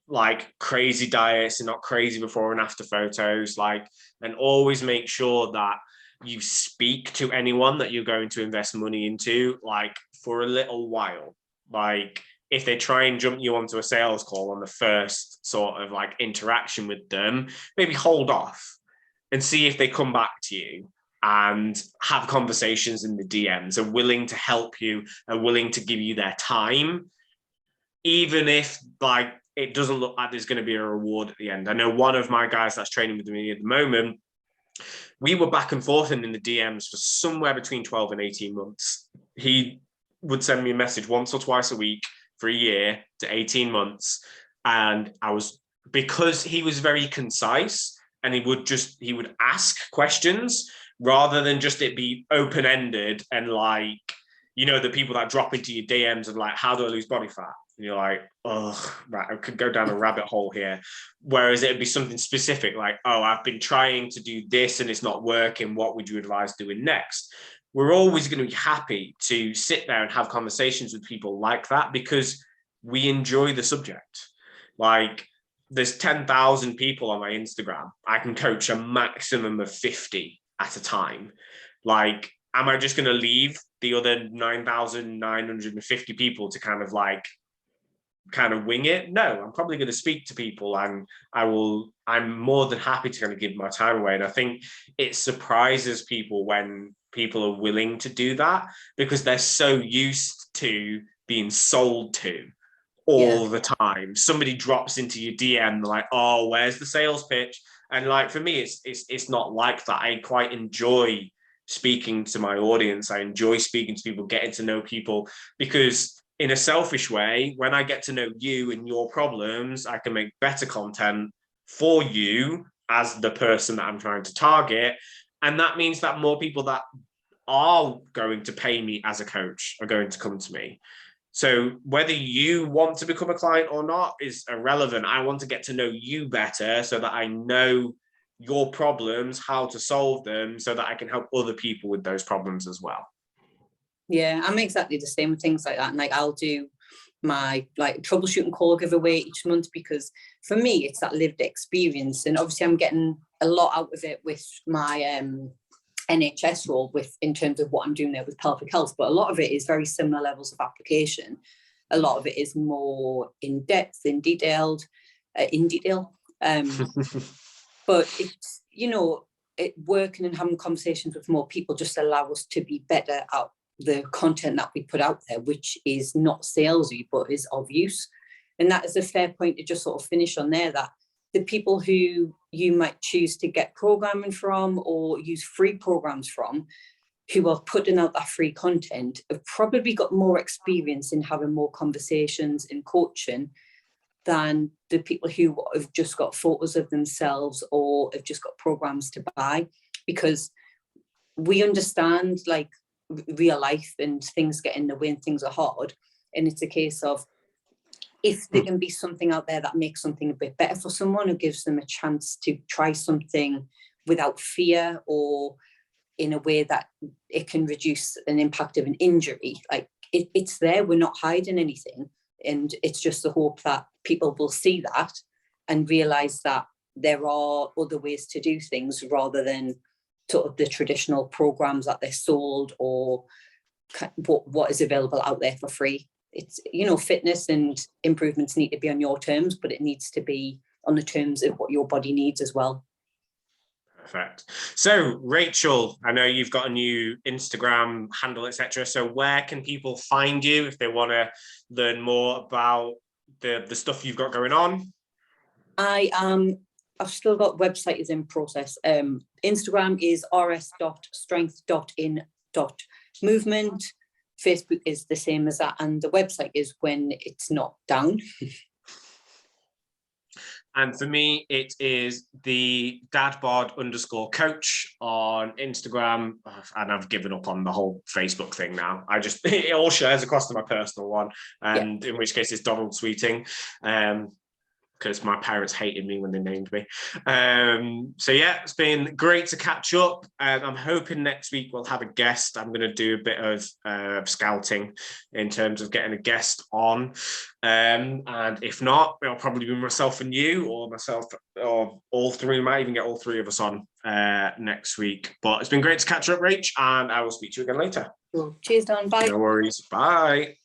like crazy diets and not crazy before and after photos. Like, and always make sure that you speak to anyone that you're going to invest money into, like, for a little while. Like, if they try and jump you onto a sales call on the first sort of like interaction with them, maybe hold off and see if they come back to you and have conversations in the DMs, are willing to help you, are willing to give you their time, even if like it doesn't look like there's going to be a reward at the end. I know one of my guys that's training with me at the moment, we were back and forth in the DMs for somewhere between 12 and 18 months. He would send me a message once or twice a week for a year to 18 months. And because he was very concise, and he would ask questions rather than just it be open-ended and like, you know, the people that drop into your DMs and like, how do I lose body fat? And you're like, oh, right, I could go down a rabbit hole here. Whereas it'd be something specific, like, oh, I've been trying to do this and it's not working. What would you advise doing next? We're always going to be happy to sit there and have conversations with people like that, because we enjoy the subject. Like, there's 10,000 people on my Instagram. I can coach a maximum of 50 at a time. Like, am I just going to leave the other 9,950 people to kind of wing it? No, I'm probably going to speak to people, and I'm more than happy to kind of give my time away. And I think it surprises people when people are willing to do that, because they're so used to being sold to all the time. Somebody drops into your DM, they're like, oh, where's the sales pitch? And like, for me, it's not like that. I quite enjoy speaking to my audience. I enjoy speaking to people, getting to know people, because in a selfish way, when I get to know you and your problems, I can make better content for you as the person that I'm trying to target. And that means that more people that are going to pay me as a coach are going to come to me. So whether you want to become a client or not is irrelevant. I want to get to know you better so that I know your problems, how to solve them, so that I can help other people with those problems as well. Yeah, I'm exactly the same with things like that. And like, I'll do my like troubleshooting call giveaway each month, because for me, it's that lived experience. And obviously I'm getting a lot out of it with my NHS role in terms of what I'm doing there with pelvic health, but a lot of it is very similar levels of application. A lot of it is more in depth, in detail. But it's, you know, working and having conversations with more people just allow us to be better at the content that we put out there, which is not salesy, but is of use. And that is a fair point to just sort of finish on there, that the people who you might choose to get programming from or use free programs from, who are putting out that free content, have probably got more experience in having more conversations in coaching than the people who have just got photos of themselves or have just got programs to buy. Because we understand like real life and things get in the way and things are hard. And it's a case of, if there can be something out there that makes something a bit better for someone, or gives them a chance to try something without fear, or in a way that it can reduce an impact of an injury, like it's there, we're not hiding anything. And it's just the hope that people will see that and realize that there are other ways to do things rather than sort of the traditional programs that they're sold, or what is available out there for free. It's, you know, fitness and improvements need to be on your terms, but it needs to be on the terms of what your body needs as well. Perfect. So Rachel, I know you've got a new Instagram handle, etc. So where can people find you if they want to learn more about the stuff you've got going on? I've still got website is in process. Instagram is rs.strength.in.movement. Facebook is the same as that, and the website is when it's not down. And for me, it is the dadbod_coach on Instagram. And I've given up on the whole Facebook thing now. It all shares across to my personal one. And in which case it's Donald Sweeting. Because my parents hated me when they named me. So yeah, it's been great to catch up. I'm hoping next week we'll have a guest. I'm going to do a bit of scouting in terms of getting a guest on. And if not, it'll probably be myself and you, or myself, or all three. Might even get all three of us on next week. But it's been great to catch up, Rach, and I will speak to you again later. Cool. Cheers, Don. Bye. No worries. Bye.